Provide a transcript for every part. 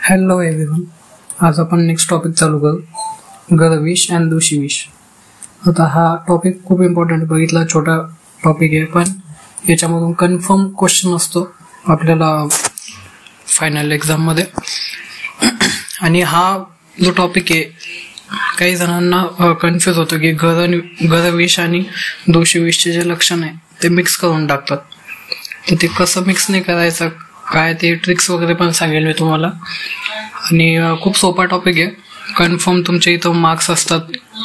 Hello everyone, आज आपण next topic चालू करू, गरविष अँड दूषिविष. आता हा टॉपिक खूप इम्पॉर्टंट बघितला, छोटा टॉपिक आहे पण याच्यामधून कन्फर्म क्वेश्चन असतो आपल्याला फायनल एक्झाम मध्ये. आणि हा जो टॉपिक आहे काही जणांना कन्फ्युज होतो की गरविष आणि दूषिविषचे जे लक्षण आहे ते मिक्स करून टाकतात. तर ते कसं मिक्स नाही करायचं, काय ते ट्रिक्स वगैरे पण सांगेल मी तुम्हाला. आणि खूप सोपा टॉपिक आहे, कन्फर्म तुमच्या इथं मार्क्स असतात.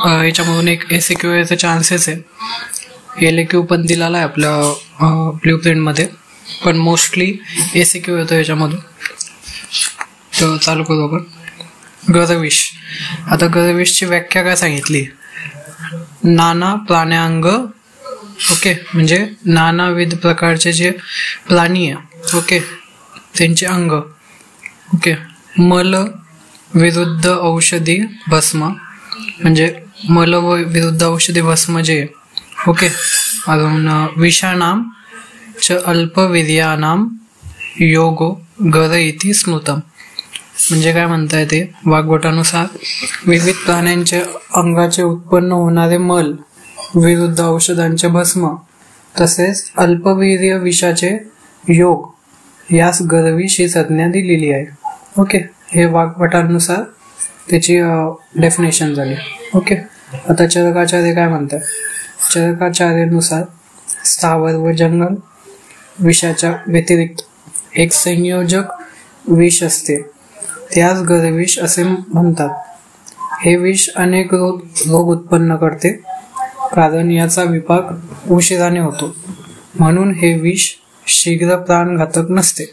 याच्यामधून एक एसएक्यू याचा चान्सेस आहे, एलएक्यू पण दिलेला आहे आपल्या ब्ल्यू प्रिंटमध्ये, पण मोस्टली एसएक्यू येतो याच्यामधून. तर चालू करू आपण. गरविष. आता गरविषची व्याख्या काय सांगितली, नाना प्राण्यांग, ओके, म्हणजे नानाविध प्रकारचे जे प्राणी आहे, ओके, त्यांचे अंग, ओके. मल विरुद्ध औषधी भस्म, म्हणजे मल व विरुद्ध औषधी भस्म जे, ओके. अजून विषाणाम च अल्पवीर्यानाम योगो गर इति स्मृतम, म्हणजे काय म्हणताय ते वाग्भटानुसार विविध प्राण्यांच्या अंगाचे उत्पन्न होणारे मल, विरुद्ध औषधांचे भस्म, तसेच अल्पवीर्य विषाचे योग, यास गरविष ही संज्ञा दिलेली आहे, ओके. हे वाग्भटानुसार त्याची डेफिनेशन झाली, ओके. आता चरकाचार्य काय म्हणतात, चरकाचार्यानुसार स्थावर व जंगल विषाच्या व्यतिरिक्त एक संयोजक विष असते, त्यास गरविष असे म्हणतात. हे विष अनेक रोग उत्पन्न करते, कारण याचा विपाक उशिराने होतो, म्हणून हे विष शीघ्र प्राणघातक नसते,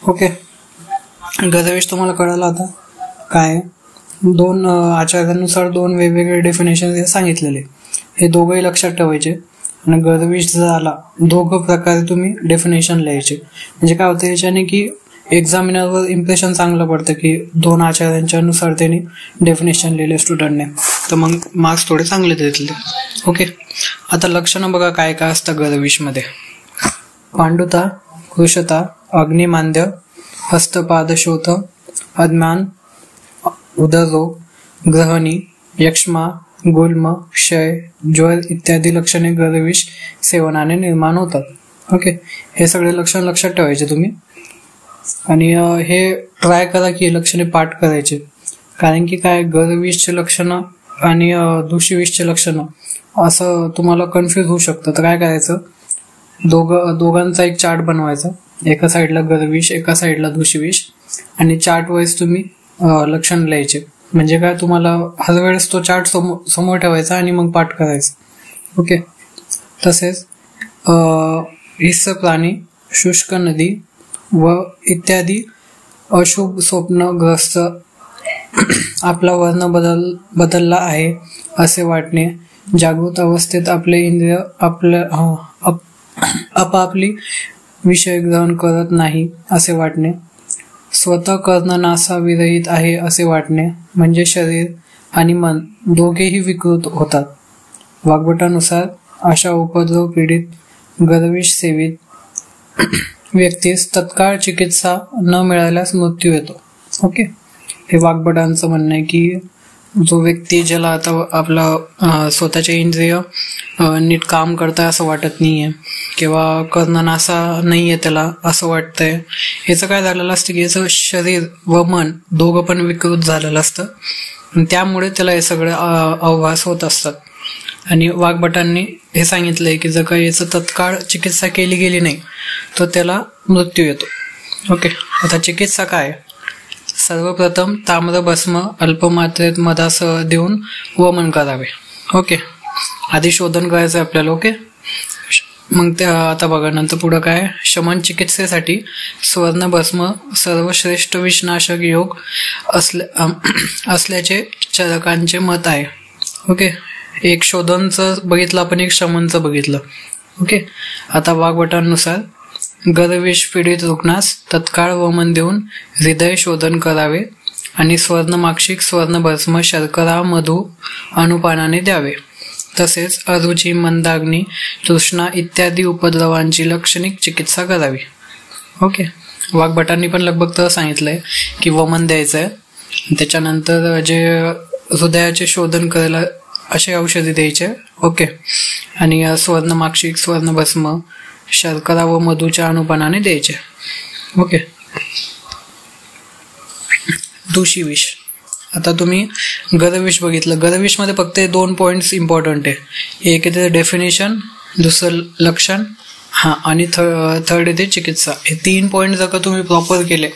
ओके. गरविष तुम्हाला कळालं. आता काय दोन आचार्यानुसार दोन वेगवेगळे डेफिनेशन सांगितलेले, हे दोघंही लक्षात ठेवायचे. आणि गरविष जर आला, दोघं प्रकारे तुम्ही डेफिनेशन लिहायचे, म्हणजे काय होतं याच्याने की एक्झामिनरवर इम्प्रेशन चांगलं पडतं की दोन आचार्यांच्या नुसार त्यांनी डेफिनेशन लिहिले स्टुडंटने, तर मग मार्क्स थोडे चांगले देतले, ओके. आता लक्षणं बघा काय काय असतं गरविष मध्ये. पांडुता, कृशता, अग्निमांद्य, हस्तपादशोथ, अज्ञान, उदररोग, ग्रहणी, यक्ष्मा, गुल्म, क्षय, ज्वर इत्यादी लक्षणे गरविष सेवनाने निर्माण होतात, ओके. हे सगळे लक्षण लक्षात ठेवायचे तुम्ही. आणि हे ट्राय करा की लक्षणे पाठ करायचे, कारण की काय गरविषचे लक्षणं आणि दूषिविषचे लक्षणं असं तुम्हाला कन्फ्युज होऊ शकतं. तर काय करायचं, दोघांचा एक चार्ट बनवायचा, एका साईडला गरविष, एका साईडला दूषिविष, आणि चार्ट वाईज तुम्ही लक्षण लिहायचे. म्हणजे काय तुम्हाला हर वेळेस तो चार्ट समोर ठेवायचा आणि मग पाठ करायचं, ओके. तसेच हिस्स प्राणी, शुष्क नदी व इत्यादी अशुभ स्वप्नग्रस्त, आपला वर्ण बदलला आहे असे वाटणे, जागृत अवस्थेत आपले इंद्रिय आपापली विषय ग्रहण करत नाही असे वाटणे, स्वतः कर्णनासाविरहित आहे असे वाटणे, म्हणजे शरीर आणि मन दोघेही विकृत होतात. वाग्भटानुसार अशा उपद्रव पीडित गरविष सेवित व्यक्तीस तत्काळ चिकित्सा न मिळाल्यास मृत्यू येतो, ओके. हे वाग्भटांचं म्हणणं आहे की जो व्यक्ती ज्याला आता आपला स्वतःचे इंद्रिय नीट काम करताय असं वाटत नाहीये, किंवा कर्णनासा नाहीये त्याला असं वाटतंय, याचं काय झालेलं असतं की याचं शरीर व मन दोघं पण विकृत झालेलं असतं, त्यामुळे त्याला हे सगळे अवभास होत असतात. आणि वाग्भटांनी हे सांगितलंय की जर का याचं तत्काळ चिकित्सा केली गेली नाही तर त्याला मृत्यू येतो, ओके. आता चिकित्सा काय, सर्वप्रथम ताम्रभस्म अल्पमात्रेत मधासह देऊन वमन करावे, ओके. आधी शोधन करायचं आपल्याला, ओके. मग त्या आता बघा नंतर पुढं काय, शमन चिकित्सेसाठी स्वर्णभस्म सर्वश्रेष्ठ विषनाशक योग असल्याचे चरकांचे मत आहे, ओके. एक शोधनचं बघितलं आपण, एक शमनचं बघितलं, ओके. आता वाग्भटांनुसार गरविष पीडित रुग्णास तत्काळ वमन देऊन हृदय शोधन करावे आणि स्वर्णमाक्षिक स्वर्णभस्म शर्करा मधु अनुपानाने द्यावे. तसेच अरुची, मंदाग्नी, तृष्णा इत्यादी उपद्रवांची लक्षणिक चिकित्सा करावी, ओके. वाघभटांनी पण लगभग तर सांगितलंय की वमन द्यायचं आहे. त्याच्यानंतर जे हृदयाचे शोधन करायला असे औषधी द्यायचे. ओके. आणि सुवर्णमाक्षिक, सुवर्णभस्म, शर्करा व मधूच्या अनुपानाने द्यायचे. ओके. दूषिविष. आता तुम्ही गरविष बघितलं. गरविषमध्ये फक्त 2 पॉइंट्स इम्पॉर्टंट आहे. एक येते डेफिनेशन, दुसरं लक्षण, आणि थर्ड येते चिकित्सा. हे 3 पॉइंट जर का तुम्ही प्रॉपर केले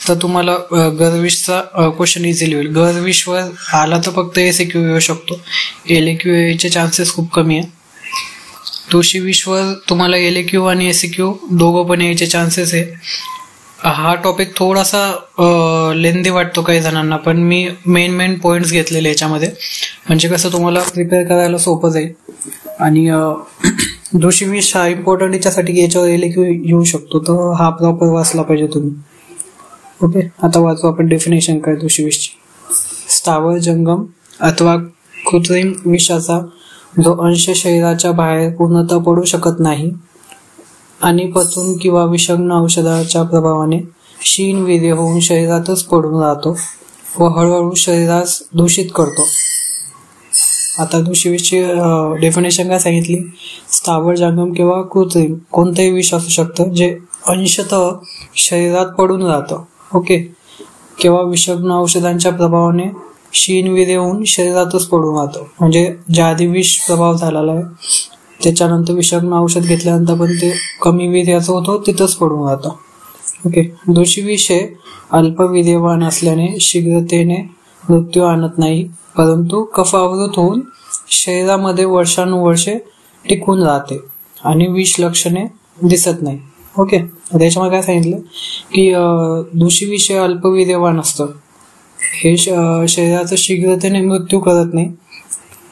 तर तुम्हाला गरविषचा क्वेश्चन इझिली होईल. गरविषवर आला तर फक्त SAQ येऊ शकतो, LAQ यायचे चान्सेस खूप कमी आहे. दूषिविषवर तुम्हाला LAQ आणि SAQ दोघं पण यायचे चान्सेस आहे. हा टॉपिक थोडासा लेंदी वाटतो काही जणांना, पण मी मेन पॉइंट्स घेतलेले याच्यामध्ये, म्हणजे कसं तुम्हाला प्रिपेअर करायला सोपं जाईल. आणि दूषिविष हा इम्पॉर्टंट याच्यासाठी की याच्यावर LAQ येऊ शकतो, तर हा प्रॉपर वाचला पाहिजे तुम्ही. ओके. आता वाचू आपण डेफिनेशन काय दूषिविषची. स्थावर जंगम अथवा कृत्रिम विषाचा जो अंश शरीराच्या बाहेर पूर्णतः पडू शकत नाही आणि पचून किंवा विषाणू औषधाच्या प्रभावाने क्षीणवीर्य होऊन शरीरातच पडून राहतो व हळूहळू शरीरास दूषित करतो. आता दूषिविषची डेफिनेशन काय सांगितली. स्थावर जंगम किंवा कृत्रिम कोणतंही विष असू शकतं जे अंशतः शरीरात पडून राहतं. ओके. किंवा विषाणू औषधांच्या प्रभावाने क्षीणवीर्य होऊन शरीरातच पडून राहतं, म्हणजे ज्या आधी विष प्रभाव झालेला आहे त्याच्यानंतर विषाणू औषध घेतल्यानंतर पण ते कमी वीर्याचं होतं, तिथंच पडून राहतं. ओके. दूषिविष हे अल्पवीर्यवान असल्याने शीघ्रतेने मृत्यू आणत नाही, परंतु कफावृत होऊन शरीरामध्ये वर्षानुवर्षे टिकून राहते आणि विष लक्षणे दिसत नाही. ओके. त्याच्यामध्ये काय सांगितलं की दूषिविष हे अल्पवीर्यवान असतं, हे शरीराचा शीघ्रतेने मृत्यू करत नाही,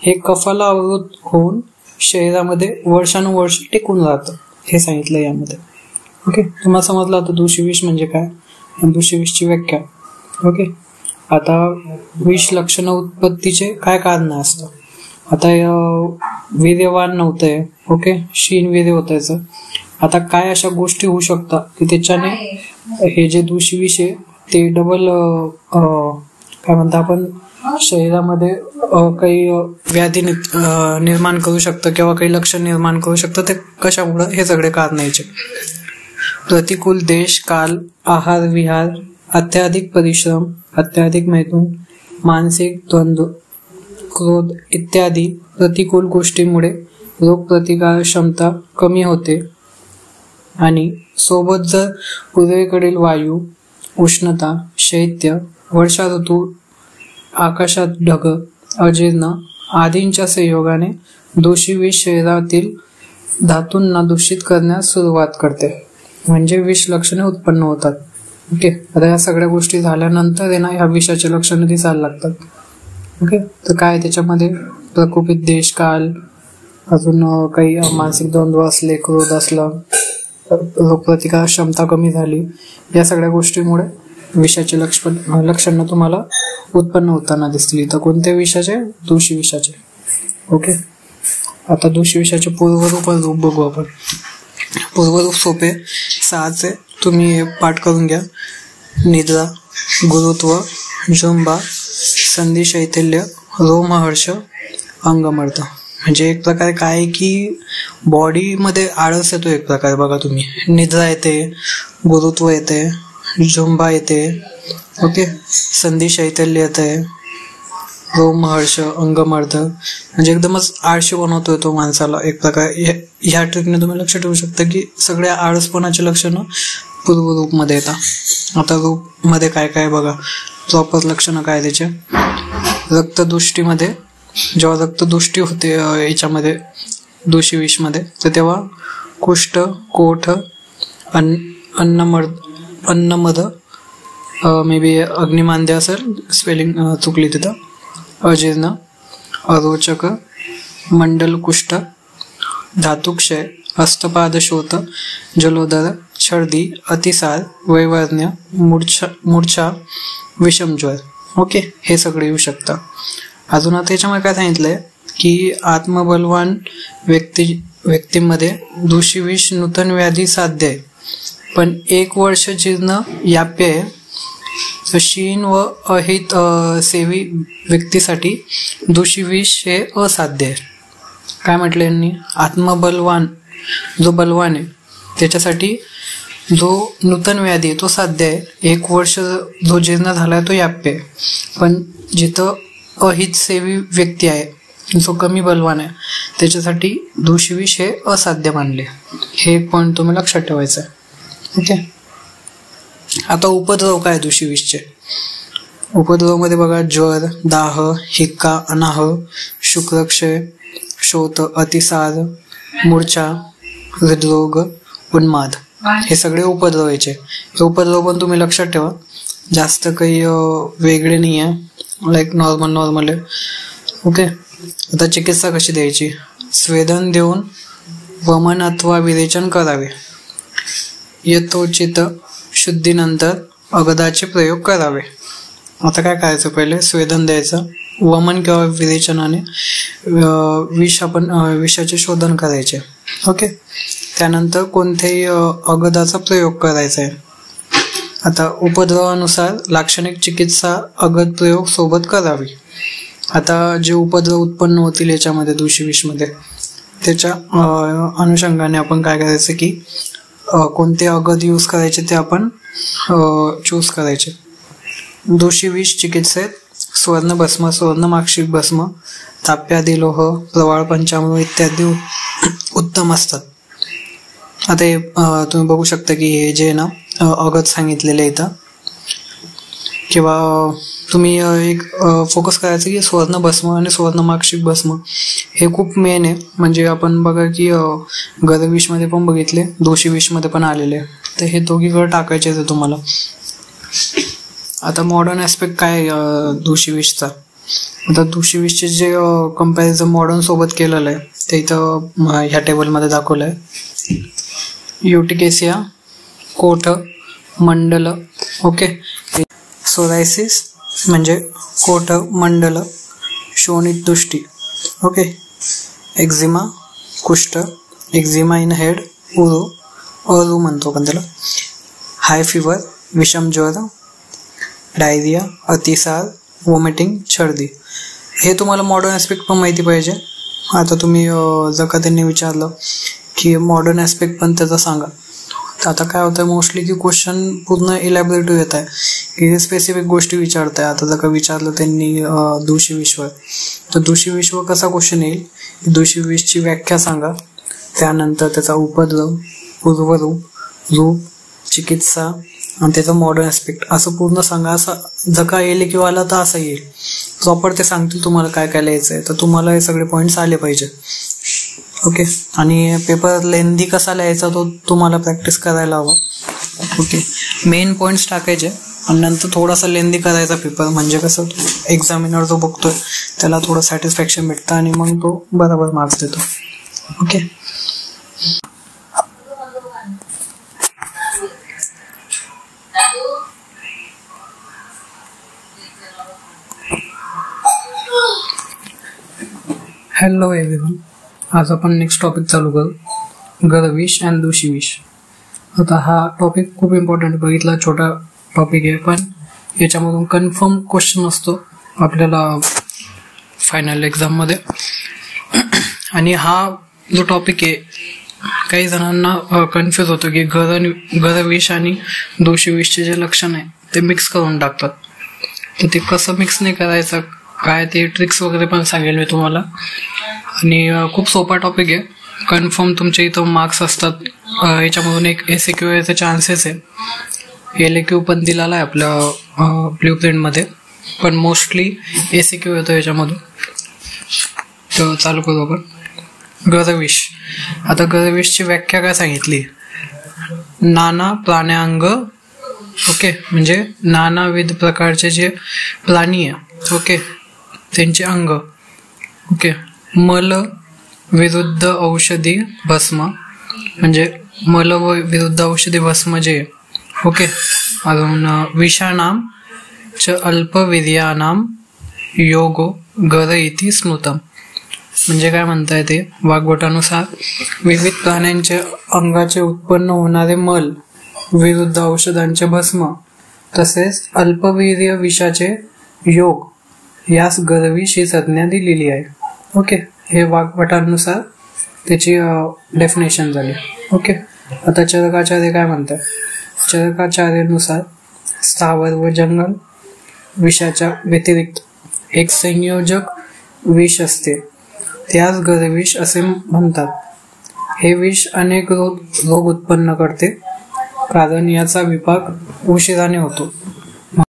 हे कफाला आवृत होऊन शरीरामध्ये वर्षानुवर्ष टिकून राहतं, हे सांगितलं यामध्ये. ओके. तुम्हाला समजलं आता दूषिविष म्हणजे काय, दूषिविषची व्याख्या. ओके. आता विष लक्षण उत्पत्तीचे काय कारण असतं. आता वीर्यवान नव्हतंय. ओके. क्षीणवीर्य होतं याचं. आता काय अशा गोष्टी होऊ शकतात की त्याच्याने हे जे दूषिविष आहे ते डबल काय म्हणता आपण शरीरामध्ये काही व्याधी निर्माण करू शकतं किंवा काही लक्षण निर्माण करू शकतं. ते कशामुळे, हे सगळे कारण यायचे. प्रतिकूल देश, काल, आहार विहार, अत्याधिक परिश्रम, अत्याधिक मैथून, मानसिक द्वंद्व, क्रोध इत्यादी प्रतिकूल गोष्टींमुळे रोगप्रतिकार क्षमता कमी होते. आणि सोबत जर पूर्वेकडील वायू, उष्णता, शैत्य, वर्षा ऋतू, आकाशात ढग, अजीर्ण आदींच्या संयोगाने दूषिविष शरीरातील धातूंना दूषित करण्यास सुरुवात करते, म्हणजे विष लक्षणे उत्पन्न होतात. ओके. आता या सगळ्या गोष्टी झाल्यानंतर ना ह्या विषाचे लक्षणे दिसायला लागतात. ओके. तर काय त्याच्यामध्ये प्रकोपित देश, काल, अजून काही मानसिक द्वंद्व असले, क्रोध असला, रोगप्रतिकार क्षमता कमी झाली, या सगळ्या गोष्टीमुळे विषाचे लक्षण तुम्हाला उत्पन्न होताना दिसतील. तर कोणत्या विषाचे? दूषिविषाचे. ओके. आता दूषिविषाचे पूर्वरूप बघू आपण. पूर्वरूप सोपे 6 तुम्ही पाठ करून घ्या. निद्रा, गुरुत्व, झुंबा, संधी शैथिल्य, रोमहर्ष, अंगमर्द. म्हणजे एक प्रकारे काय आहे की बॉडीमध्ये आळस येतो एक प्रकारे. बघा तुम्ही, निद्रा येते, गुरुत्व येते, झुंबा येते. ओके. संधी शैथिल्य येते, रोमहर्ष, अंगमर्द, म्हणजे एकदमच आळशी बनवतोय तो माणसाला एक प्रकारे. ह्या ट्रिकने तुम्ही लक्ष ठेवू शकता की सगळ्या आळसपणाचे लक्षणं पूर्वरूपमध्ये येतात. आता रूपमध्ये काय काय बघा, प्रॉपर लक्षणं काय त्याचे. रक्तदृष्टीमध्ये जेव्हा रक्तदृष्टी होते याच्यामध्ये दूषिविषमध्ये, तर तेव्हा कुष्ठ, कोठ, अन्नमद, मे बी अग्निमांद्य असेल, स्पेलिंग चुकली तिथं, अजीर्ण, अरोचक, मंडल कुष्ठ, धातुक्षय, हस्तपादशोथ, जलोदर, छर्दी, अतिसार, वैवर्ण्य, मूर्छा, विषमज्वर. ओके. हे सगळे येऊ शकतं. अजून आता याच्यामध्ये काय सांगितलंय की आत्मबलवान व्यक्तीमध्ये दूषिविष नूतन व्याधी साध्य आहे. पण 1 वर्ष जीर्ण याप्य आहे. क्षीण व अहित सेवी व्यक्तीसाठी दूषी विष हे असाध्य आहे. काय म्हटलं यांनी, आत्मबलवान जो बलवान आहे त्याच्यासाठी जो नूतन व्याधी आहे तो साध्य आहे. 1 वर्ष जो जीर्ण झालाय तो याप्य आहे. पण जिथं अहित सेवी व्यक्ती आहे, जो कमी बलवान आहे, त्याच्यासाठी दूषी विष हे असाध्य मानले. हे एक पॉईंट तुम्ही लक्षात ठेवायचं आहे. ओके. आता उपद्रव काय दूषी विषचे. उपद्रव मध्ये बघा, ज्वर, दाह, हिक्का, अनाह, शुक्रक्षय, शोथ, अतिसार, मूर्छा, हृदरोग, उन्माद, हे सगळे उपद्रव यायचे. हे उपद्रव पण तुम्ही लक्षात ठेवा, जास्त काही वेगळे नाही आहे, लाईक नॉर्मल आहे. ओके. आता चिकित्सा कशी द्यायची. स्वेदन देऊन वमन अथवा विरेचन करावे. यथोचित शुद्धीनंतर अगदाचे प्रयोग करावे. आता काय करायचं, पहिले स्वेदन द्यायचं, वमन किंवा विरेचनाने विषाचे शोधन करायचे. ओके. त्यानंतर कोणत्याही अगदाचा प्रयोग करायचा आहे. आता उपद्रवानुसार लाक्षणिक चिकित्सा अगद प्रयोग सोबत करावी. आता जे उपद्रव उत्पन्न होतील याच्यामध्ये दूषी विषमध्ये, त्याच्या अनुषंगाने आपण काय करायचं की कोणते अगद यूज करायचे ते आपण चूज करायचे. दूषी विष चिकित्सेत सुवर्णभस्म, सुवर्णमाक्षिक भस्म, ताप्यादी लोह, प्रवाळ पंचामृत इत्यादी उत्तम असतात. आता हे तुम्ही बघू शकता की हे जे ना अगद सांगितलेले इथं, किंवा तुम्ही एक फोकस करायचं की सुवर्ण भस्म आणि सुवर्णमाक्षिक भस्म हे खूप मेन आहे. म्हणजे आपण बघा की गरविषमध्ये पण बघितले, दोषी विषमध्ये पण आलेले, तर हे दोघीकडे टाकायचे आहे तुम्हाला. आता मॉडर्न ऍस्पेक्ट काय दूषी विषचा. आता दूषी विषचे जे कंपॅरिझन मॉडर्न सोबत केलेलं आहे ते इथं ह्या टेबलमध्ये दाखवलं आहे. युटिकेसिया, कोठ, मंडल, ओके. सोरायसिस म्हणजे कोठ, मंडल, शोणित दृष्टी, ओके. एक्झिमा, कुष्ठ, एक्झिमा इन हेड, उरू म्हणतो आपण त्याला. हाय फिवर, विषम ज्वर, डायरिया, अतिसार, वॉमिटिंग, छर्दी. हे तुम्हाला मॉडर्न ऍस्पेक्ट पण माहिती पाहिजे. आता तुम्ही जर का त्यांनी विचारलं की मॉडर्न ऍस्पेक्ट पण त्याचा सांगा, तर आता काय होतं मोस्टली की क्वेश्चन पूर्ण इलॅबोरेटिव्ह येत आहे की स्पेसिफिक गोष्टी विचारताय. आता जर का विचारलं त्यांनी दूषी विश्व, तर दूषी विश्व कसा क्वेश्चन येईल, दूषी विषची व्याख्या सांगा, त्यानंतर त्याचा उपद्रव, पूर्वरूप, रूप, चिकित्सा आणि त्याचा मॉडर्न ऍस्पेक्ट असं पूर्ण सांगा. असं जर का येईल किंवा आला तर असं येईल, प्रॉपर ते सांगतील तुम्हाला काय काय लिहायचं आहे. तर तुम्हाला हे सगळे पॉईंट्स आले पाहिजे. ओके. आणि पेपर लेंदी कसा लिहायचा तो तुम्हाला प्रॅक्टिस करायला हवा. ओके. मेन पॉईंट्स टाकायचे आणि नंतर थोडासा लेंदी करायचा पेपर, म्हणजे कसं एक्झामिनर जो बघतोय त्याला थोडं सॅटिस्फॅक्शन भेटतं आणि मग तो बरोबर मार्क्स देतो. ओके. हॅलो एव्हरीवन, आज आपण नेक्स्ट टॉपिक चालू करू, गरविष अँड दूषी विष. आता हा टॉपिक खूप इम्पॉर्टंट बघितला, छोटा टॉपिक आहे पण याच्यामधून कन्फर्म क्वेश्चन असतो आपल्याला फायनल एक्झाममध्ये. आणि हा जो टॉपिक आहे काही जणांना कन्फ्यूज होतो की गरविष आणि दूषी विषचे जे लक्षण आहे ते मिक्स करून टाकतात. तर ते कसं मिक्स नाही करायचं, काय ते ट्रिक्स वगैरे पण सांगेल मी तुम्हाला. आणि खूप सोपा टॉपिक आहे, कन्फर्म तुमच्या इथं मार्क्स असतात. याच्यामधून एक SAQ याचा चान्सेस आहे, LAQ पण दिलेला आहे आपल्या ब्ल्यू प्रिंटमध्ये, पण मोस्टली SAQ येतो याच्यामधून. तर चालू करू आपण. गरविष. आता गरविषची व्याख्या काय सांगितली, नाना प्राण्यांग, ओके, म्हणजे नानाविध प्रकारचे जे प्राणी आहे, ओके, त्यांचे अंग, ओके. मल विरुद्ध औषधी भस्म, म्हणजे मल व विरुद्ध औषधी भस्म जे, ओके. अजून विषाणाम च अल्पवीर्यानाम योगो गर इति स्मृतम, म्हणजे काय म्हणताय ते वाग्भटानुसार विविध प्राण्यांच्या अंगाचे उत्पन्न होणारे मल विरुद्ध औषधांचे भस्म तसेच अल्पवीर्य विषाचे योग यास गरविष ही संज्ञा दिलेली आहे. ओके, हे वाग्भटांनुसार त्याची डेफिनेशन झाली. ओके, आता चरकाचार्य काय म्हणतात? चरकाचार्यानुसार स्थावर व जंगल विषाच्या व्यतिरिक्त एक संयोजक विष असते, त्यास गरविष असे म्हणतात. हे विष अनेक रोग उत्पन्न करते, कारण याचा विपाक उशिराने होतो.